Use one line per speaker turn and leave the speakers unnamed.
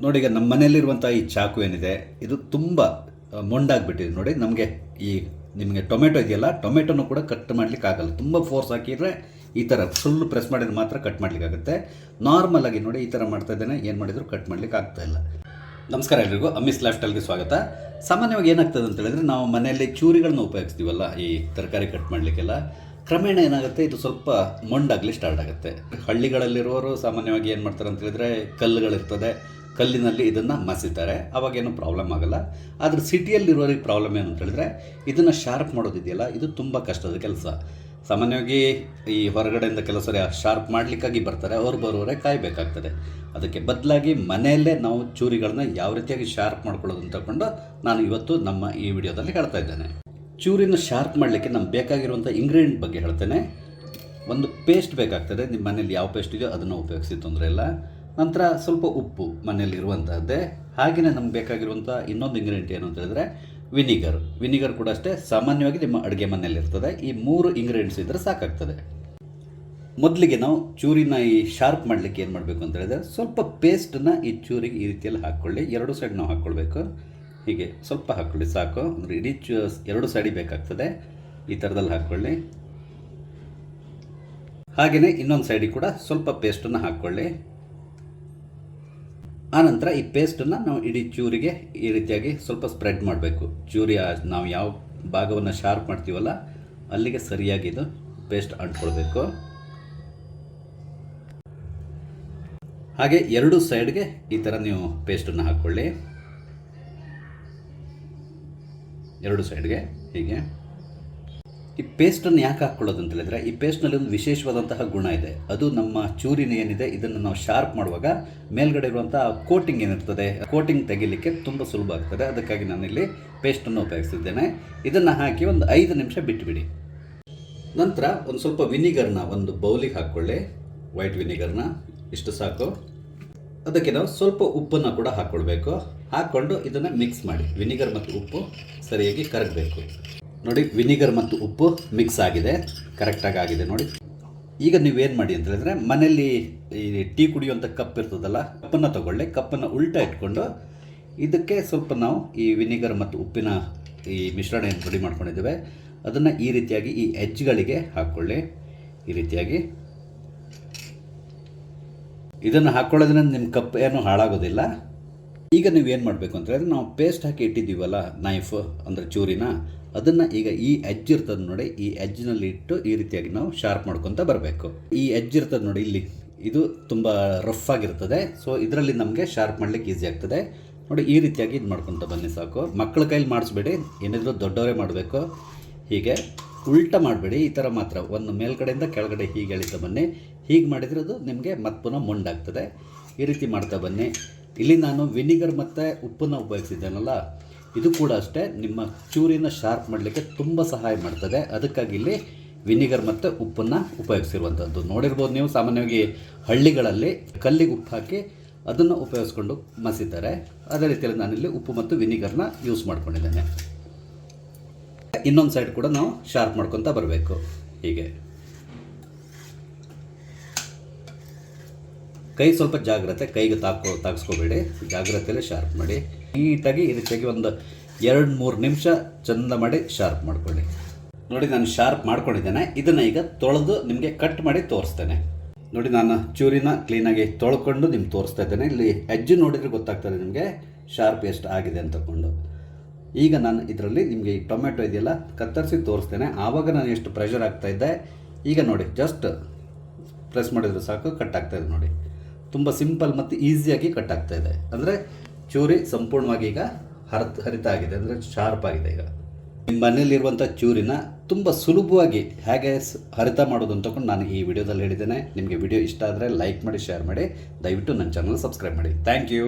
ನೋಡಿ, ಈಗ ನಮ್ಮ ಮನೆಯಲ್ಲಿರುವಂಥ ಈ ಚಾಕು ಏನಿದೆ ಇದು ತುಂಬ ಮೊಂಡಾಗ್ಬಿಟ್ಟಿದೆ. ನೋಡಿ, ನಿಮಗೆ ಟೊಮೆಟೊ ಇದೆಯಲ್ಲ, ಟೊಮೆಟೊನೂ ಕೂಡ ಕಟ್ ಮಾಡ್ಲಿಕ್ಕೆ ಆಗಲ್ಲ. ತುಂಬ ಫೋರ್ಸ್ ಹಾಕಿದರೆ ಈ ಥರ ಫುಲ್ ಪ್ರೆಸ್ ಮಾಡಿದ್ರೆ ಮಾತ್ರ ಕಟ್ ಮಾಡ್ಲಿಕ್ಕಾಗುತ್ತೆ. ನಾರ್ಮಲ್ ಆಗಿ ನೋಡಿ ಈ ಥರ ಮಾಡ್ತಾ ಇದ್ದೇನೆ, ಏನು ಮಾಡಿದ್ರು ಕಟ್ ಮಾಡ್ಲಿಕ್ಕೆ ಆಗ್ತಾ ಇಲ್ಲ. ನಮಸ್ಕಾರ ಎಲ್ರಿಗೂ, ಅಮ್ಮಿಸ್ ಲೈಫ್ ಸ್ಟೈಲ್ಗೆ ಸ್ವಾಗತ. ಸಾಮಾನ್ಯವಾಗಿ ಏನಾಗ್ತದೆ ಅಂತ ಹೇಳಿದ್ರೆ, ನಾವು ಮನೆಯಲ್ಲಿ ಚೂರಿಗಳನ್ನ ಉಪಯೋಗಿಸ್ತೀವಲ್ಲ ಈ ತರಕಾರಿ ಕಟ್ ಮಾಡಲಿಕ್ಕೆಲ್ಲ, ಕ್ರಮೇಣ ಏನಾಗುತ್ತೆ ಇದು ಸ್ವಲ್ಪ ಮೊಂಡಾಗಲಿ ಸ್ಟಾರ್ಟ್ ಆಗುತ್ತೆ. ಹಳ್ಳಿಗಳಲ್ಲಿರುವವರು ಸಾಮಾನ್ಯವಾಗಿ ಏನು ಮಾಡ್ತಾರೆ ಅಂತ ಹೇಳಿದ್ರೆ, ಕಲ್ಲುಗಳಿರ್ತದೆ, ಕಲ್ಲಿನಲ್ಲಿ ಇದನ್ನು ಮಸಿತಾರೆ, ಅವಾಗೇನು ಪ್ರಾಬ್ಲಮ್ ಆಗೋಲ್ಲ. ಆದರೆ ಸಿಟಿಯಲ್ಲಿರೋರಿಗೆ ಪ್ರಾಬ್ಲಮ್ ಏನು ಅಂತ ಹೇಳಿದ್ರೆ, ಇದನ್ನು ಶಾರ್ಪ್ ಮಾಡೋದಿದೆಯಲ್ಲ, ಇದು ತುಂಬ ಕಷ್ಟದ ಕೆಲಸ. ಸಾಮಾನ್ಯವಾಗಿ ಈ ಹೊರಗಡೆಯಿಂದ ಕೆಲಸ ಶಾರ್ಪ್ ಮಾಡಲಿಕ್ಕಾಗಿ ಬರ್ತಾರೆ, ಅವ್ರು ಬರೋವರೆ ಕಾಯಬೇಕಾಗ್ತದೆ. ಅದಕ್ಕೆ ಬದಲಾಗಿ ಮನೆಯಲ್ಲೇ ನಾವು ಚೂರಿಗಳನ್ನ ಯಾವ ರೀತಿಯಾಗಿ ಶಾರ್ಪ್ ಮಾಡ್ಕೊಳ್ಳೋದು ಅಂತ ತಗೊಂಡು ನಾನು ಇವತ್ತು ನಮ್ಮ ಈ ವಿಡಿಯೋದಲ್ಲಿ ಹೇಳ್ತಾ ಇದ್ದೇನೆ. ಚೂರಿನ ಶಾರ್ಪ್ ಮಾಡಲಿಕ್ಕೆ ನಮ್ಗೆ ಬೇಕಾಗಿರುವಂಥ ಇಂಗ್ರೀಡಿಯೆಂಟ್ ಬಗ್ಗೆ ಹೇಳ್ತೇನೆ. ಒಂದು ಪೇಸ್ಟ್ ಬೇಕಾಗ್ತದೆ, ನಿಮ್ಮ ಮನೇಲಿ ಯಾವ ಪೇಸ್ಟ್ ಇದೆಯೋ ಅದನ್ನು ಉಪಯೋಗಿಸಿ ತೊಂದರೆ ಇಲ್ಲ. ನಂತರ ಸ್ವಲ್ಪ ಉಪ್ಪು ಮನೆಯಲ್ಲಿ ಇರುವಂಥದ್ದೇ. ಹಾಗೆಯೇ ನಮ್ಗೆ ಬೇಕಾಗಿರುವಂಥ ಇನ್ನೊಂದು ಇಂಗ್ರೀಡಿಯೆಂಟ್ ಏನು ಅಂತ ಹೇಳಿದ್ರೆ ವಿನಿಗರ್ ಕೂಡ ಅಷ್ಟೇ ಸಾಮಾನ್ಯವಾಗಿ ನಿಮ್ಮ ಅಡುಗೆ ಮನೆಯಲ್ಲಿರ್ತದೆ. ಈ 3 ಇಂಗ್ರೀಡಿಯೆಂಟ್ಸ್ ಇದ್ದರೆ ಸಾಕಾಗ್ತದೆ. ಮೊದಲಿಗೆ ನಾವು ಚೂರಿನ ಈ ಶಾರ್ಪ್ ಮಾಡಲಿಕ್ಕೆ ಏನು ಮಾಡಬೇಕು ಅಂತ ಹೇಳಿದ್ರೆ, ಸ್ವಲ್ಪ ಪೇಸ್ಟನ್ನು ಈ ಚೂರಿಗೆ ಈ ರೀತಿಯಲ್ಲಿ ಹಾಕ್ಕೊಳ್ಳಿ. 2 ಸೈಡ್ ನಾವು ಹಾಕ್ಕೊಳ್ಬೇಕು. ಹೀಗೆ ಸ್ವಲ್ಪ ಹಾಕ್ಕೊಳ್ಳಿ ಸಾಕು. ಅಂದರೆ ಇಡೀ 2 ಸೈಡಿಗೆ ಬೇಕಾಗ್ತದೆ. ಈ ಥರದಲ್ಲಿ ಹಾಕ್ಕೊಳ್ಳಿ. ಹಾಗೆಯೇ ಇನ್ನೊಂದು ಸೈಡಿಗೆ ಕೂಡ ಸ್ವಲ್ಪ ಪೇಸ್ಟನ್ನು ಹಾಕ್ಕೊಳ್ಳಿ. ಆನಂತರ ಈ ಪೇಸ್ಟನ್ನು ನಾವು ಇಡೀ ಚೂರಿಗೆ ಈ ರೀತಿಯಾಗಿ ಸ್ವಲ್ಪ ಸ್ಪ್ರೆಡ್ ಮಾಡಬೇಕು. ಚೂರಿ ನಾವು ಯಾವ ಭಾಗವನ್ನು ಶಾರ್ಪ್ ಮಾಡ್ತೀವಲ್ಲ ಅಲ್ಲಿಗೆ ಸರಿಯಾಗಿ ಇದು ಪೇಸ್ಟ್ ಅಂಟ್ಕೊಳ್ಬೇಕು. ಹಾಗೆ 2 ಸೈಡ್ಗೆ ಈ ಥರ ನೀವು ಪೇಸ್ಟನ್ನು ಹಾಕ್ಕೊಳ್ಳಿ. 2 ಸೈಡ್ಗೆ ಹೀಗೆ. ಈ ಪೇಸ್ಟನ್ನು ಯಾಕೆ ಹಾಕ್ಕೊಳ್ಳೋದು ಅಂತ ಹೇಳಿದ್ರೆ, ಈ ಪೇಸ್ಟ್ನಲ್ಲಿ ಒಂದು ವಿಶೇಷವಾದಂತಹ ಗುಣ ಇದೆ. ಅದು ನಮ್ಮ ಚೂರಿನ ಏನಿದೆ ಇದನ್ನು ನಾವು ಶಾರ್ಪ್ ಮಾಡುವಾಗ ಮೇಲ್ಗಡೆ ಇರುವಂಥ ಕೋಟಿಂಗ್ ಏನಿರ್ತದೆ, ಕೋಟಿಂಗ್ ತೆಗಿಲಿಕ್ಕೆ ತುಂಬ ಸುಲಭ ಆಗ್ತದೆ. ಅದಕ್ಕಾಗಿ ನಾನಿಲ್ಲಿ ಪೇಸ್ಟನ್ನು ಉಪಯೋಗಿಸಿದ್ದೇನೆ. ಇದನ್ನು ಹಾಕಿ ಒಂದು 5 ನಿಮಿಷ ಬಿಟ್ಟುಬಿಡಿ. ನಂತರ ಒಂದು ಸ್ವಲ್ಪ ವಿನಿಗರ್ನ ಒಂದು ಬೌಲಿಗೆ ಹಾಕ್ಕೊಳ್ಳಿ. ವೈಟ್ ವಿನಿಗರ್ನ ಇಷ್ಟು ಸಾಕು. ಅದಕ್ಕೆ ನಾವು ಸ್ವಲ್ಪ ಉಪ್ಪನ್ನು ಕೂಡ ಹಾಕ್ಕೊಳ್ಬೇಕು. ಹಾಕ್ಕೊಂಡು ಇದನ್ನು ಮಿಕ್ಸ್ ಮಾಡಿ. ವಿನಿಗರ್ ಮತ್ತು ಉಪ್ಪು ಸರಿಯಾಗಿ ಕರಗಬೇಕು. ನೋಡಿ, ವಿನಿಗರ್ ಮತ್ತು ಉಪ್ಪು ಮಿಕ್ಸ್ ಆಗಿದೆ, ಕರೆಕ್ಟಾಗಿ ಆಗಿದೆ ನೋಡಿ. ಈಗ ನೀವೇನು ಮಾಡಿ ಅಂತ ಹೇಳಿದ್ರೆ, ಮನೆಯಲ್ಲಿ ಈ ಟೀ ಕುಡಿಯುವಂಥ ಕಪ್ ಇರ್ತದಲ್ಲ, ಕಪ್ಪನ್ನು ತಗೊಳ್ಳಿ. ಕಪ್ಪನ್ನು ಉಲ್ಟಾ ಇಟ್ಕೊಂಡು ಇದಕ್ಕೆ ಸ್ವಲ್ಪ ನಾವು ಈ ವಿನಿಗರ್ ಮತ್ತು ಉಪ್ಪಿನ ಈ ಮಿಶ್ರಣ ಏನು ರೆಡಿ ಮಾಡ್ಕೊಂಡಿದ್ದೇವೆ ಅದನ್ನು ಈ ರೀತಿಯಾಗಿ ಈ ಎಡ್ಜ್ಗಳಿಗೆ ಹಾಕ್ಕೊಳ್ಳಿ. ಈ ರೀತಿಯಾಗಿ ಇದನ್ನು ಹಾಕ್ಕೊಳ್ಳೋದ್ರಿಂದ ನಿಮ್ಮ ಕಪ್ ಏನು ಹಾಳಾಗೋದಿಲ್ಲ. ಈಗ ನೀವೇನು ಮಾಡಬೇಕು ಅಂತ ಹೇಳಿದ್ರೆ, ನಾವು ಪೇಸ್ಟ್ ಹಾಕಿ ಇಟ್ಟಿದ್ದೀವಲ್ಲ ನೈಫ್ ಅಂದರೆ ಚೂರಿನ, ಅದನ್ನು ಈಗ ಈ ಎಡ್ಜ್ ಇರ್ತದೆ ನೋಡಿ, ಈ ಎಡ್ಜ್ನಲ್ಲಿ ಇಟ್ಟು ಈ ರೀತಿಯಾಗಿ ನಾವು ಶಾರ್ಪ್ ಮಾಡ್ಕೊತ ಬರಬೇಕು. ಈ ಎಡ್ಜ್ ಇರ್ತದೆ ನೋಡಿ ಇಲ್ಲಿ, ಇದು ತುಂಬ ರಫ್ ಆಗಿರ್ತದೆ. ಸೊ ಇದರಲ್ಲಿ ನಮಗೆ ಶಾರ್ಪ್ ಮಾಡಲಿಕ್ಕೆ ಈಸಿ ಆಗ್ತದೆ ನೋಡಿ. ಈ ರೀತಿಯಾಗಿ ಇದು ಮಾಡ್ಕೊತ ಬನ್ನಿ ಸಾಕು. ಮಕ್ಕಳ ಕೈಲಿ ಮಾಡಿಸ್ಬೇಡಿ, ಏನಿದ್ರು ದೊಡ್ಡವರೇ ಮಾಡಬೇಕು. ಹೀಗೆ ಉಲ್ಟ ಮಾಡಬೇಡಿ, ಈ ಥರ ಮಾತ್ರ ಒಂದು ಮೇಲ್ಗಡೆಯಿಂದ ಕೆಳಗಡೆ ಹೀಗೆ ಎಳಿತಾ ಬನ್ನಿ. ಹೀಗೆ ಮಾಡಿದರೆ ಅದು ನಿಮಗೆ ಮತ್ತೆ ಪುನಃ ಮೊಂಡಾಗ್ತದೆ. ಈ ರೀತಿ ಮಾಡ್ತಾ ಬನ್ನಿ. ಇಲ್ಲಿ ನಾನು ವಿನಿಗರ್ ಮತ್ತು ಉಪ್ಪನ್ನು ಉಪಯೋಗಿಸಿದ್ದೇನಲ್ಲ, ಇದು ಕೂಡ ಅಷ್ಟೇ ನಿಮ್ಮ ಚೂರಿನ ಶಾರ್ಪ್ ಮಾಡಲಿಕ್ಕೆ ತುಂಬ ಸಹಾಯ ಮಾಡ್ತದೆ. ಅದಕ್ಕಾಗಿ ಇಲ್ಲಿ ವಿನಿಗರ್ ಮತ್ತು ಉಪ್ಪನ್ನು ಉಪಯೋಗಿಸಿರುವಂಥದ್ದು ನೋಡಿರ್ಬೋದು ನೀವು. ಸಾಮಾನ್ಯವಾಗಿ ಹಳ್ಳಿಗಳಲ್ಲಿ ಕಲ್ಲಿಗೆ ಉಪ್ಪು ಹಾಕಿ ಅದನ್ನು ಉಪಯೋಗಿಸ್ಕೊಂಡು ಮಸಿತಾರೆ. ಅದೇ ರೀತಿಯಲ್ಲಿ ನಾನಿಲ್ಲಿ ಉಪ್ಪು ಮತ್ತು ವಿನಿಗರ್ನ ಯೂಸ್ ಮಾಡ್ಕೊಂಡಿದ್ದೇನೆ. ಇನ್ನೊಂದು ಸೈಡ್ ಕೂಡ ನಾವು ಶಾರ್ಪ್ ಮಾಡ್ಕೊತ ಬರಬೇಕು. ಹೀಗೆ ಕೈ ಸ್ವಲ್ಪ ಜಾಗ್ರತೆ, ಕೈಗೆ ತಾಗಿಸ್ಕೋಬೇಡಿ, ಜಾಗ್ರತೆಯಲ್ಲಿ ಶಾರ್ಪ್ ಮಾಡಿ. ನೀಟಾಗಿ ಈ ರೀತಿಯಾಗಿ ಒಂದು 2-3 ನಿಮಿಷ ಚಂದ ಮಾಡಿ ಶಾರ್ಪ್ ಮಾಡ್ಕೊಳ್ಳಿ. ನೋಡಿ, ನಾನು ಶಾರ್ಪ್ ಮಾಡ್ಕೊಂಡಿದ್ದೇನೆ. ಇದನ್ನು ಈಗ ತೊಳೆದು ನಿಮಗೆ ಕಟ್ ಮಾಡಿ ತೋರಿಸ್ತೇನೆ. ನೋಡಿ, ನಾನು ಚೂರಿನ ಕ್ಲೀನಾಗಿ ತೊಳ್ಕೊಂಡು ನಿಮ್ಗೆ ತೋರಿಸ್ತಾ ಇದ್ದೇನೆ. ಇಲ್ಲಿ ಎಡ್ಜ್ ನೋಡಿದರೆ ಗೊತ್ತಾಗ್ತದೆ ನಿಮಗೆ ಶಾರ್ಪ್ ಎಷ್ಟು ಆಗಿದೆ ಅಂತಕೊಂಡು. ಈಗ ನಾನು ಇದರಲ್ಲಿ ನಿಮಗೆ ಈ ಟೊಮೆಟೊ ಇದೆಯಲ್ಲ ಕತ್ತರಿಸಿ ತೋರಿಸ್ತೇನೆ. ಆವಾಗ ನಾನು ಎಷ್ಟು ಪ್ರೆಷರ್ ಆಗ್ತಾಯಿದ್ದೆ. ಈಗ ನೋಡಿ, ಜಸ್ಟ್ ಪ್ರೆಸ್ ಮಾಡಿದರೆ ಸಾಕು, ಕಟ್ ಆಗ್ತಾಯಿದೆ ನೋಡಿ. ತುಂಬ ಸಿಂಪಲ್ ಮತ್ತು ಈಸಿಯಾಗಿ ಕಟ್ ಆಗ್ತಾಯಿದೆ. ಅಂದರೆ ಚೂರಿ ಸಂಪೂರ್ಣವಾಗಿ ಈಗ ಹರಿತ ಆಗಿದೆ, ಅಂದರೆ ಶಾರ್ಪ್ ಆಗಿದೆ. ಈಗ ನಿಮ್ಮ ಮನೆಯಲ್ಲಿರುವಂಥ ಚೂರಿನ ತುಂಬ ಸುಲಭವಾಗಿ ಹೇಗೆ ಹರಿತ ಮಾಡೋದು ಅಂತಕೊಂಡು ನಾನು ಈ ವಿಡಿಯೋದಲ್ಲಿ ಹೇಳಿದ್ದೇನೆ. ನಿಮಗೆ ವಿಡಿಯೋ ಇಷ್ಟ ಆದರೆ ಲೈಕ್ ಮಾಡಿ, ಶೇರ್ ಮಾಡಿ. ದಯವಿಟ್ಟು ನನ್ನ ಚಾನಲ್ ಸಬ್ಸ್ಕ್ರೈಬ್ ಮಾಡಿ. Thank you.